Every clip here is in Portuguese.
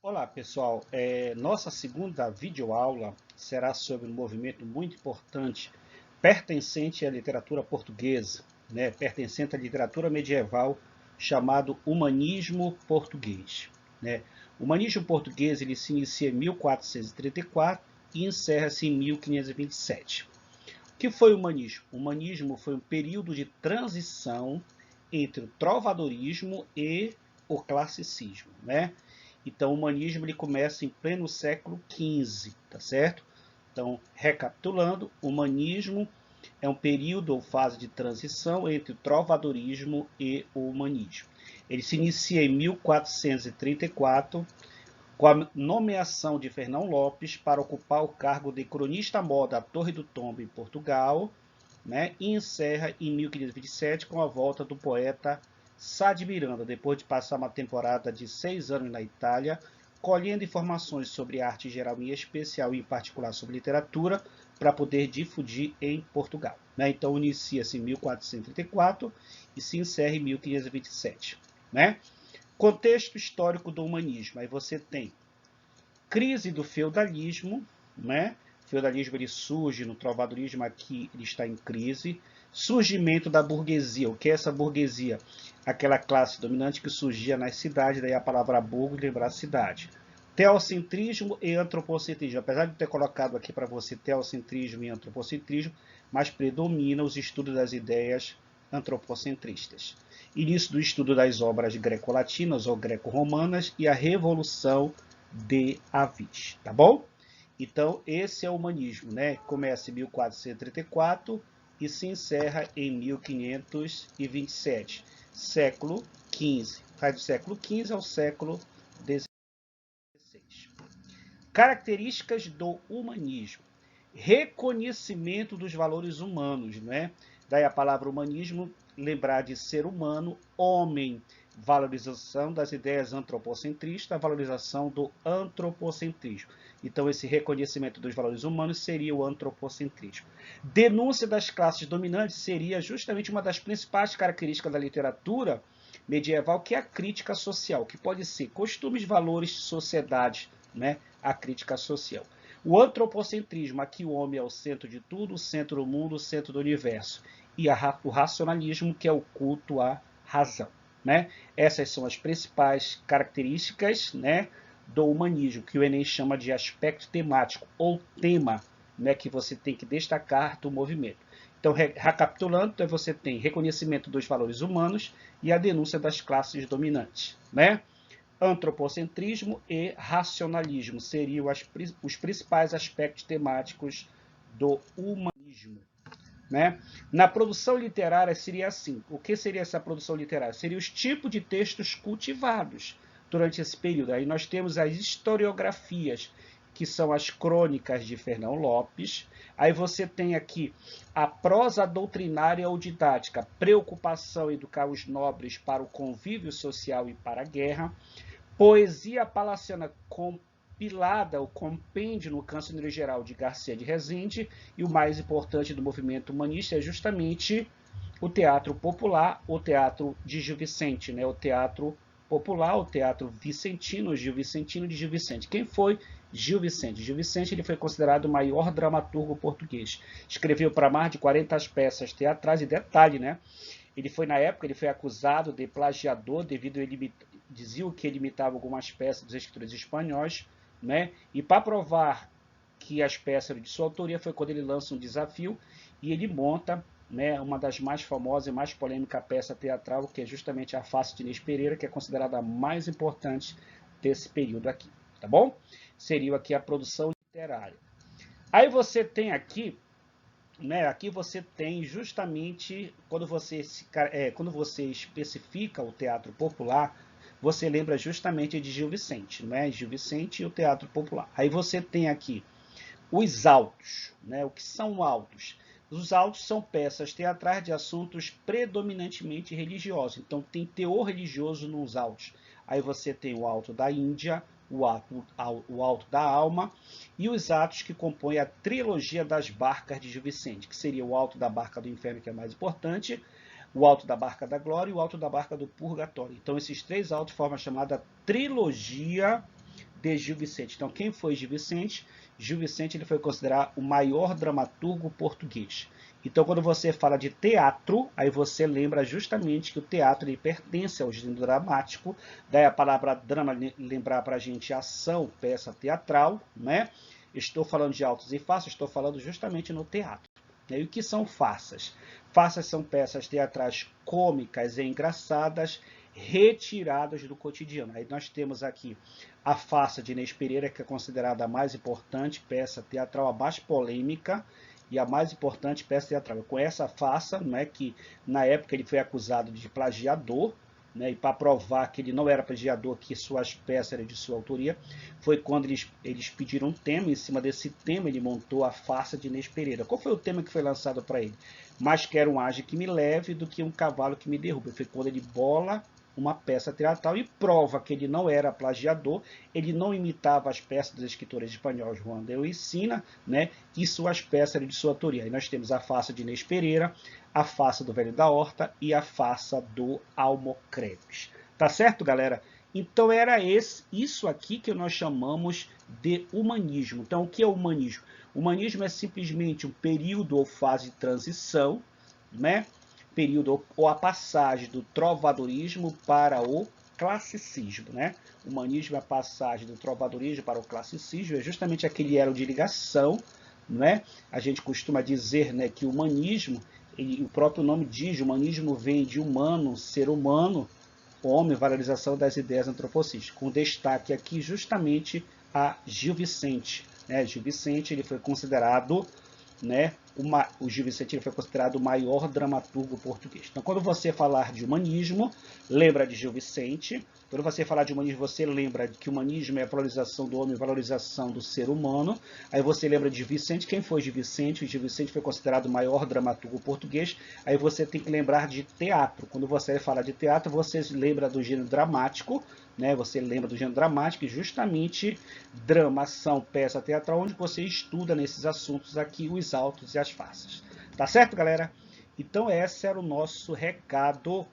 Olá pessoal, nossa segunda videoaula será sobre um movimento muito importante pertencente à literatura portuguesa, né, pertencente à literatura medieval, chamado humanismo português. Né. O humanismo português ele se inicia em 1434 e encerra-se em 1527. O que foi o humanismo? O humanismo foi um período de transição entre o trovadorismo e o classicismo, né? Então, o humanismo ele começa em pleno século XV, tá certo? Então, recapitulando, o humanismo é um período ou fase de transição entre o trovadorismo e o humanismo. Ele se inicia em 1434 com a nomeação de Fernão Lopes para ocupar o cargo de cronista-mor da Torre do Tombo em Portugal, né, e encerra em 1527 com a volta do poeta Sá de Miranda, depois de passar uma temporada de 6 anos na Itália, colhendo informações sobre arte em geral e em especial e em particular sobre literatura, para poder difundir em Portugal. Né? Então inicia-se em 1434 e se encerra em 1527. Né? Contexto histórico do humanismo. Aí você tem crise do feudalismo, né? O feudalismo ele surge no trovadorismo, aqui ele está em crise. Surgimento da burguesia. O que é essa burguesia? Aquela classe dominante que surgia nas cidades, daí a palavra burgo lembrar cidade. Teocentrismo e antropocentrismo. Apesar de ter colocado aqui para você teocentrismo e antropocentrismo, mas predomina os estudos das ideias antropocentristas. Início do estudo das obras greco-latinas ou greco-romanas e a Revolução de Avis, tá bom? Então, esse é o humanismo, né? Começa em 1434 e se encerra em 1527, século XV. Vai do século XV ao século XVI. Características do humanismo. Reconhecimento dos valores humanos, né? Daí a palavra humanismo, lembrar de ser humano, homem, valorização das ideias antropocentristas, valorização do antropocentrismo. Então, esse reconhecimento dos valores humanos seria o antropocentrismo. Denúncia das classes dominantes seria justamente uma das principais características da literatura medieval, que é a crítica social, que pode ser costumes, valores, sociedade, né? A crítica social. O antropocentrismo, aqui o homem é o centro de tudo, o centro do mundo, o centro do universo. E o racionalismo, que é o culto à razão. Né? Essas são as principais características, né, do humanismo, que o Enem chama de aspecto temático, ou tema, né, que você tem que destacar do movimento. Então, recapitulando, você tem reconhecimento dos valores humanos e a denúncia das classes dominantes. Né? Antropocentrismo e racionalismo seriam os principais aspectos temáticos do humanismo. Né? Na produção literária seria assim. O que seria essa produção literária? Seria os tipos de textos cultivados durante esse período. Aí nós temos as historiografias, que são as crônicas de Fernão Lopes. Aí você tem aqui a prosa doutrinária ou didática, preocupação em educar os nobres para o convívio social e para a guerra. Poesia palaciana compilada, o compêndio no Cancioneiro Geral de Garcia de Rezende, e o mais importante do movimento humanista é justamente o teatro popular, o teatro de Gil Vicente, né? O teatro popular, o teatro vicentino, Gil Vicentino de Gil Vicente. Quem foi Gil Vicente? Gil Vicente ele foi considerado o maior dramaturgo português. Escreveu para mais de 40 peças teatrais, e detalhe, né? Ele foi, na época, ele foi acusado de plagiador devido a ele diziam que ele imitava algumas peças dos escritores espanhóis, né? E para provar que as peças eram de sua autoria foi quando ele lança um desafio e ele monta, né, uma das mais famosas e mais polêmica peça teatral, que é justamente a Face de Inês Pereira, que é considerada a mais importante desse período aqui, tá bom? Seria aqui a produção literária. Aí você tem aqui, né, aqui você tem justamente quando você especifica o teatro popular, você lembra justamente de Gil Vicente, né? Gil Vicente e o teatro popular. Aí você tem aqui os autos, né? O que são autos? Os autos são peças teatrais de assuntos predominantemente religiosos. Então tem teor religioso nos autos. Aí você tem o auto da Índia, o alto da alma e os atos que compõem a trilogia das barcas de Gil Vicente, que seria o alto da barca do inferno, que é mais importante, o alto da barca da glória e o alto da barca do purgatório. Então esses três autos formam a chamada trilogia de Gil Vicente. Então, quem foi Gil Vicente? Gil Vicente ele foi considerado o maior dramaturgo português. Então, quando você fala de teatro, aí você lembra justamente que o teatro ele pertence ao gênero dramático. Daí a palavra drama lembrar para a gente ação, peça teatral, né? Estou falando de autos e farsas, estou falando justamente no teatro. E o que são farsas? Farsas são peças teatrais cômicas e engraçadas, retiradas do cotidiano. Aí nós temos aqui a farsa de Inês Pereira, que é considerada a mais importante peça teatral, a mais polêmica e a mais importante peça teatral. Com essa farsa, não é, que na época ele foi acusado de plagiador, né, e para provar que ele não era plagiador, que suas peças eram de sua autoria, foi quando eles pediram um tema, em cima desse tema ele montou a farsa de Inês Pereira. Qual foi o tema que foi lançado para ele? Mais quero um ágio que me leve do que um cavalo que me derrube. Foi quando ele bola uma peça teatral e prova que ele não era plagiador, ele não imitava as peças dos escritores espanhóis Juan de Oicina, né, e suas peças eram de sua autoria. Aí nós temos a farsa de Inês Pereira, a farsa do Velho da Horta e a farsa do Almocreves. Tá certo, galera? Então era isso aqui que nós chamamos de humanismo. Então o que é o humanismo? O humanismo é simplesmente um período ou fase de transição, né? Período ou a passagem do trovadorismo para o classicismo, né? O humanismo é a passagem do trovadorismo para o classicismo, é justamente aquele elo de ligação, né? A gente costuma dizer, né, que o humanismo, o próprio nome diz, o humanismo vem de humano, ser humano, homem, valorização das ideias antropocêntricas, com destaque aqui justamente a Gil Vicente, né? Gil Vicente ele foi considerado, né, o Gil Vicente ele foi considerado o maior dramaturgo português. Então, quando você falar de humanismo, lembra de Gil Vicente. Quando você falar de humanismo, você lembra que o humanismo é a valorização do homem, valorização do ser humano. Aí você lembra de Vicente. Quem foi Gil Vicente? O Gil Vicente foi considerado o maior dramaturgo português. Aí você tem que lembrar de teatro. Quando você fala de teatro, você lembra do gênero dramático, né? Você lembra do gênero dramático e justamente drama, ação, peça teatral, onde você estuda nesses assuntos aqui os autos e as farsas. Tá certo, galera? Então esse era o nosso recado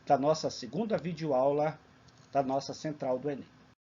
da nossa segunda videoaula da nossa central do Enem.